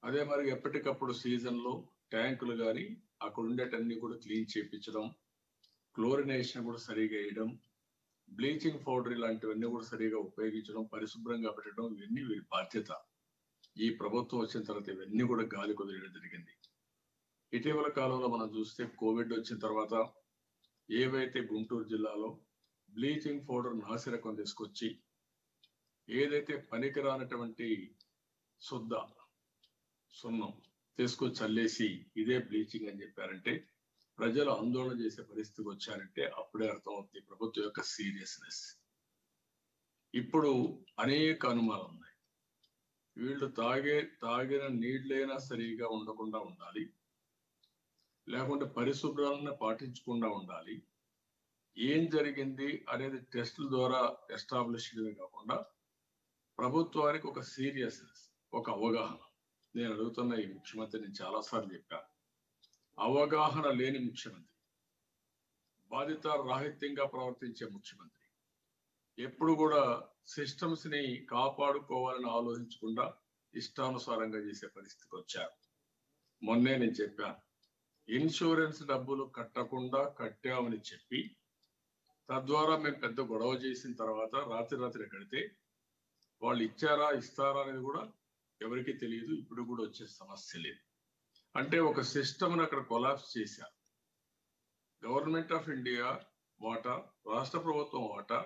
అదే మరి ఎప్పటికప్పుడు సీజన్లో ట్యాంకులు కానీ అక్కడ ఉండేటన్ని కూడా క్లీన్ చేయించడం, క్లోరినేషన్ కూడా సరిగా వేయడం, బ్లీచింగ్ పౌడర్ ఇలాంటివన్నీ కూడా సరిగా ఉపయోగించడం, పరిశుభ్రంగా పెట్టడం, ఇవన్నీ వీరి బాధ్యత. ఈ ప్రభుత్వం వచ్చిన తర్వాత ఇవన్నీ కూడా గాలి కుదిరేయడం జరిగింది. ఇటీవల కాలంలో మనం చూస్తే కోవిడ్ వచ్చిన తర్వాత ఏవైతే గుంటూరు జిల్లాలో బ్లీచింగ్ పౌడర్ నాసిరకం తీసుకొచ్చి ఏదైతే పనికిరానటువంటి సున్నం తీసుకొచ్చి చల్లేసి ఇదే బ్లీచింగ్ అని చెప్పారంటే ప్రజలు ఆందోళన చేసే పరిస్థితికి వచ్చారంటే అప్పుడే అర్థమవుతుంది ప్రభుత్వం యొక్క సీరియస్నెస్. ఇప్పుడు అనేక అనుమానాలు ఉన్నాయి. వీళ్ళు తాగిన నీళ్ళైనా సరిగా ఉండకుండా ఉండాలి, లేకుంటే పరిశుభ్రాలను పాటించకుండా ఉండాలి. ఏం జరిగింది అనేది టెస్టుల ద్వారా ఎస్టాబ్లిష్ కాకుండా ప్రభుత్వానికి ఒక సీరియస్నెస్, ఒక అవగాహన. నేను అడుగుతున్న ఈ ముఖ్యమంత్రి, నేను చాలాసార్లు చెప్పాను, అవగాహన లేని ముఖ్యమంత్రి, బాధిత రాహిత్యంగా ప్రవర్తించే ముఖ్యమంత్రి, ఎప్పుడు కూడా సిస్టమ్స్ ని కాపాడుకోవాలని ఆలోచించకుండా ఇష్టానుసారంగా చేసే పరిస్థితికి వచ్చారు. మొన్నే నేను చెప్పాను, ఇన్సూరెన్స్ డబ్బులు కట్టకుండా కట్టామని చెప్పి తద్వారా మేము పెద్ద గొడవ చేసిన తర్వాత రాత్రి కడితే వాళ్ళు ఇస్తారా అనేది కూడా ఎవరికి తెలియదు. ఇప్పుడు కూడా వచ్చే సమస్య లేదు. అంటే ఒక సిస్టమ్ని అక్కడ కొలాప్స్ చేశారు. గవర్నమెంట్ ఆఫ్ ఇండియా వాటా, రాష్ట్ర ప్రభుత్వం వాటా